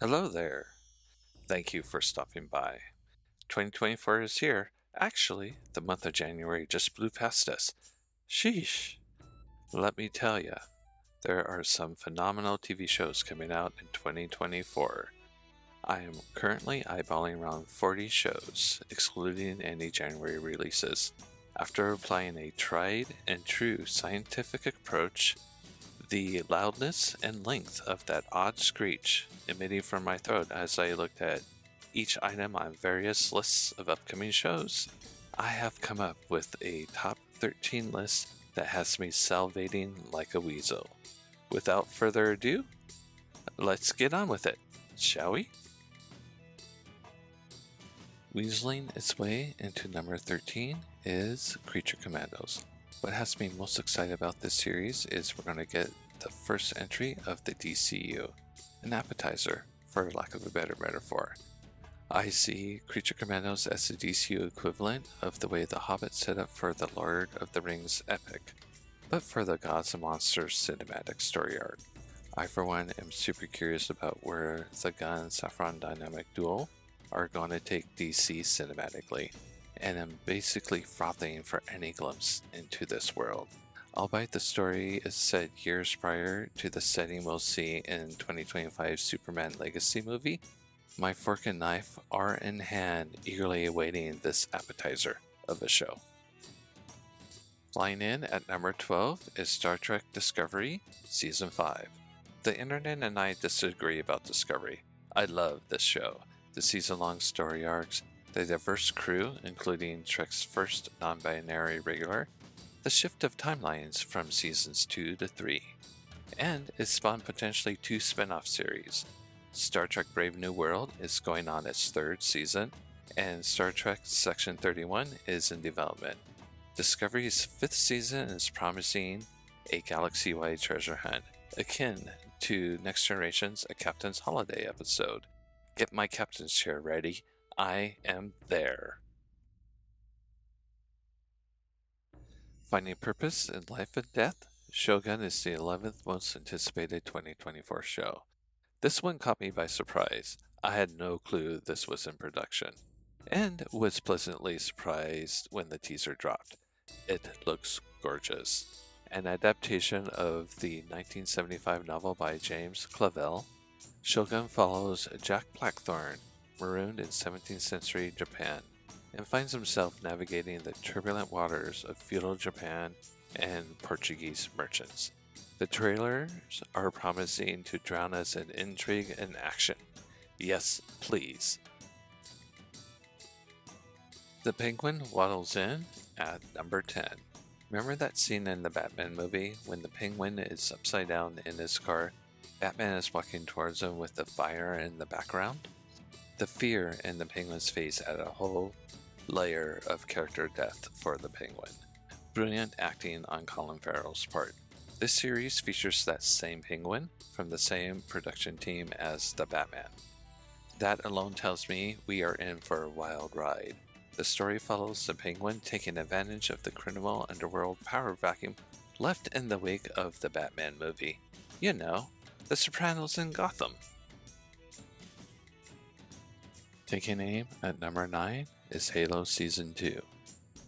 Hello there. Thank you for stopping by. 2024 is here. Actually, the month of January just blew past us. Sheesh. Let me tell ya, there are some phenomenal TV shows coming out in 2024. I am currently eyeballing around 40 shows, excluding any January releases. After applying a tried and true scientific approach, the loudness and length of that odd screech emitting from my throat as I looked at each item on various lists of upcoming shows, I have come up with a top 13 list that has me salivating like a weasel. Without further ado, let's get on with it, shall we? Weaseling its way into number 13 is Creature Commandos. What has me most excited about this series is we're going to get the first entry of the DCU, an appetizer, for lack of a better metaphor. I see Creature Commandos as the DCU equivalent of the way The Hobbit set up for the Lord of the Rings epic, but for the Gods and Monsters cinematic story arc. I, for one, am super curious about where the Gunn-Safran dynamic duel are going to take DC cinematically, and am basically frothing for any glimpse into this world. Albeit the story is set years prior to the setting we'll see in 2025's Superman Legacy movie, my fork and knife are in hand, eagerly awaiting this appetizer of a show. Flying in at number 12 is Star Trek Discovery Season 5. The internet and I disagree about Discovery. I love this show. The season-long story arcs, the diverse crew, including Trek's first non-binary regular, the shift of timelines from seasons 2 to 3, and it spawned potentially 2 spin-off series. Star Trek Brave New World is going on its 3rd season, and Star Trek Section 31 is in development. Discovery's 5th season is promising a galaxy-wide treasure hunt, akin to Next Generation's A Captain's Holiday episode. Get my captain's chair ready. I am there. Finding purpose in life and death, Shōgun is the 11th most anticipated 2024 show. This one caught me by surprise. I had no clue this was in production, and was pleasantly surprised when the teaser dropped. It looks gorgeous. An adaptation of the 1975 novel by James Clavell, Shōgun follows Jack Blackthorne, marooned in 17th century Japan, and finds himself navigating the turbulent waters of feudal Japan and Portuguese merchants. The trailers are promising to drown us in intrigue and action. Yes, please. The Penguin waddles in at number 10. Remember that scene in the Batman movie when the Penguin is upside down in his car? Batman is walking towards him with the fire in the background. The fear in the Penguin's face added a whole layer of character depth for the Penguin. Brilliant acting on Colin Farrell's part. This series features that same Penguin from the same production team as the Batman. That alone tells me we are in for a wild ride. The story follows the Penguin taking advantage of the criminal underworld power vacuum left in the wake of the Batman movie. You know, The Sopranos in Gotham. Taking aim at number 9 is Halo Season 2.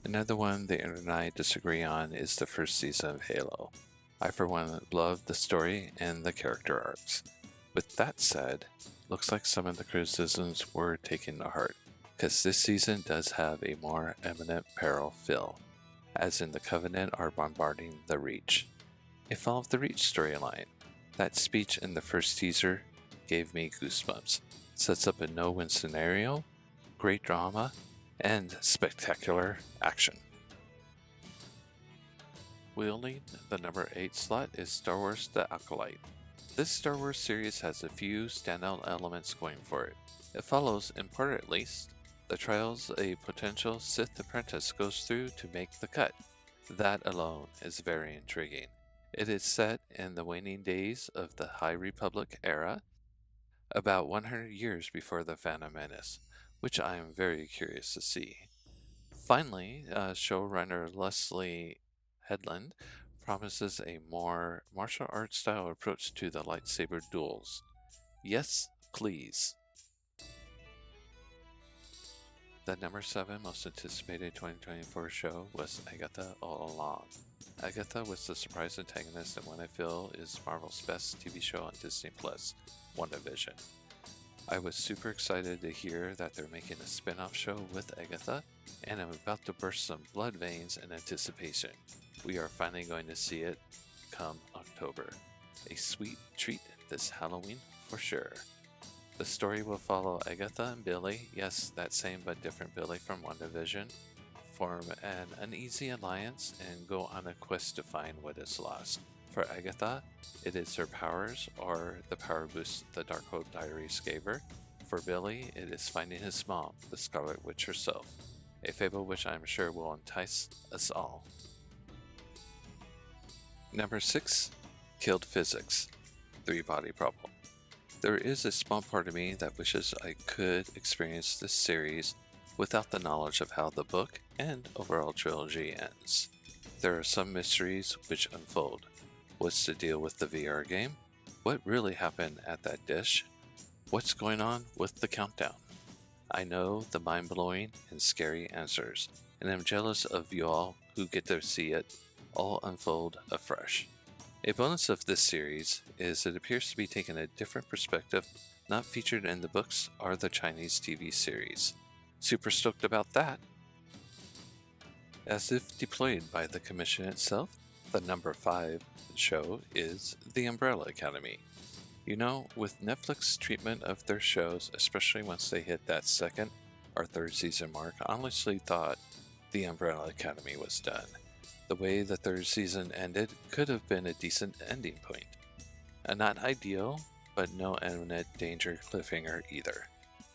Another one the internet and I disagree on is the first season of Halo. I for one love the story and the character arcs. With that said, looks like some of the criticisms were taken to heart, because this season does have a more imminent peril feel, as in the Covenant are bombarding the Reach. It followed the Reach storyline. That speech in the first teaser gave me goosebumps. Sets up a no-win scenario, great drama, and spectacular action. Wielding the number 8 slot is Star Wars The Acolyte. This Star Wars series has a few standout elements going for it. It follows, in part at least, the trials a potential Sith apprentice goes through to make the cut. That alone is very intriguing. It is set in the waning days of the High Republic era, about 100 years before the Phantom Menace, which I am very curious to see. Finally, showrunner Leslie Headland promises a more martial arts style approach to the lightsaber duels. Yes, please. The number 7 most anticipated 2024 show was Agatha All Along. Agatha was the surprise antagonist in what I feel is Marvel's best TV show on Disney+, WandaVision. I was super excited to hear that they're making a spin-off show with Agatha, and I'm about to burst some blood veins in anticipation. We are finally going to see it come October. A sweet treat this Halloween for sure. The story will follow Agatha and Billy, yes, that same but different Billy from WandaVision, form an uneasy alliance and go on a quest to find what is lost. For Agatha, it is her powers or the power boost the Darkhold Diaries gave her. For Billy, it is finding his mom, the Scarlet Witch herself, a fable which I'm sure will entice us all. Number 6. Killed Physics. 3-body problem. There is a small part of me that wishes I could experience this series without the knowledge of how the book and overall trilogy ends. There are some mysteries which unfold. What's the deal with the VR game? What really happened at that dish? What's going on with the countdown? I know the mind-blowing and scary answers, and I'm jealous of you all who get to see it all unfold afresh. A bonus of this series is it appears to be taking a different perspective not featured in the books or the Chinese TV series. Super stoked about that! As if deployed by the commission itself, the number 5 show is The Umbrella Academy. You know, with Netflix's treatment of their shows, especially once they hit that 2nd or 3rd season mark, I honestly thought The Umbrella Academy was done. The way the 3rd season ended could have been a decent ending point. A not ideal, but no imminent danger cliffhanger either.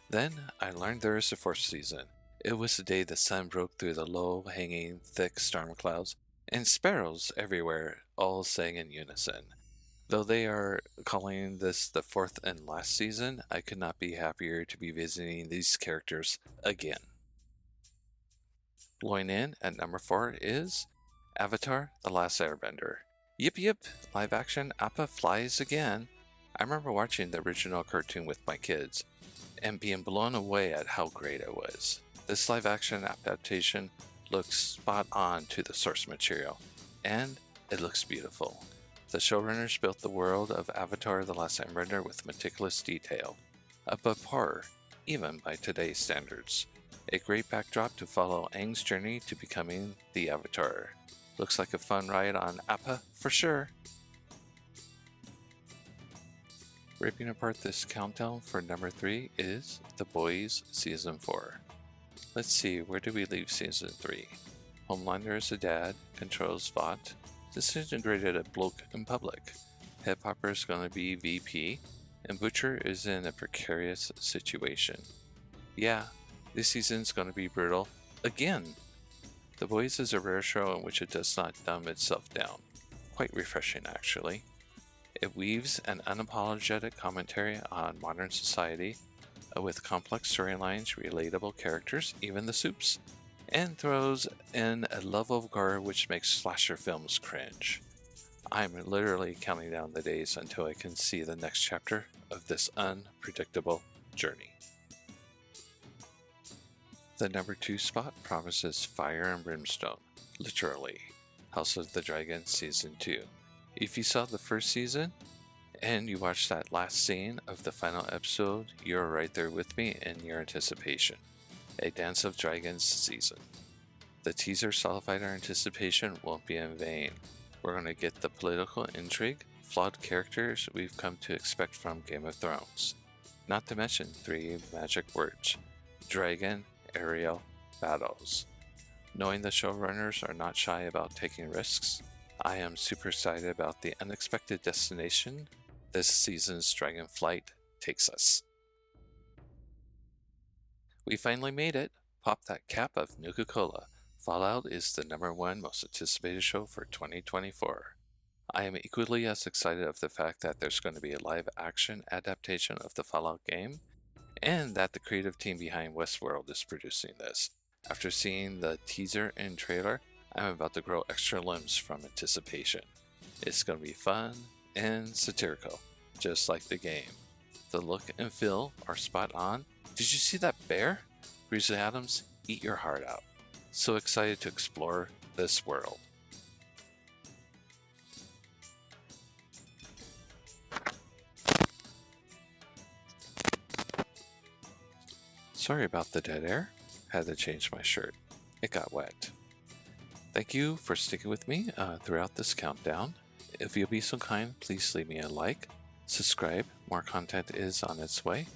Then I learned there is a 4th season. It was the day the sun broke through the low-hanging, thick storm clouds, and sparrows everywhere all sang in unison. Though they are calling this the 4th and last season, I could not be happier to be visiting these characters again. Blowing in at number 4 is Avatar: The Last Airbender. Yip yip, live action Appa flies again. I remember watching the original cartoon with my kids and being blown away at how great it was. This live action adaptation looks spot on to the source material, and it looks beautiful. The showrunners built the world of Avatar: The Last Airbender with meticulous detail, above par, even by today's standards. A great backdrop to follow Aang's journey to becoming the Avatar. Looks like a fun ride on Appa for sure. Ripping apart this countdown for number 3 is The Boys Season 4. Let's see, where do we leave Season 3? Homelander is a dad, controls Vought, disintegrated a bloke in public. Hip Hopper is gonna be VP, and Butcher is in a precarious situation. Yeah, this season's gonna be brutal again. The Boys is a rare show in which it does not dumb itself down. Quite refreshing, actually. It weaves an unapologetic commentary on modern society with complex storylines, relatable characters, even the soups, and throws in a level of gore which makes slasher films cringe. I'm literally counting down the days until I can see the next chapter of this unpredictable journey. The number 2 spot promises fire and brimstone, literally. House of the Dragon Season 2. If you saw the first season, and you watched that last scene of the final episode, you're right there with me in your anticipation. A Dance of Dragons season. The teaser solidified our anticipation won't be in vain. We're going to get the political intrigue, flawed characters we've come to expect from Game of Thrones. Not to mention 3 magic words: dragon, aerial, battles. Knowing the showrunners are not shy about taking risks, I am super excited about the unexpected destination this season's Dragon Flight takes us. We finally made it. Pop that cap of Nuka-Cola. Fallout is the number 1 most anticipated show for 2024. I am equally as excited of the fact that there's going to be a live action adaptation of the Fallout game, and that the creative team behind Westworld is producing this. After seeing the teaser and trailer, I'm about to grow extra limbs from anticipation. It's going to be fun and satirical, just like the game. The look and feel are spot on. Did you see that bear? Grizzly Adams, eat your heart out. So excited to explore this world. Sorry about the dead air. Had to change my shirt. It got wet. Thank you for sticking with me throughout this countdown. If you'll be so kind, please leave me a like, subscribe, more content is on its way.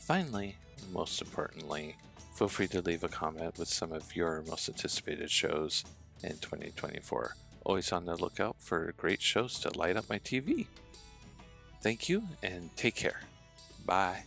Finally, most importantly, feel free to leave a comment with some of your most anticipated shows in 2024. Always on the lookout for great shows to light up my TV. Thank you and take care. Bye.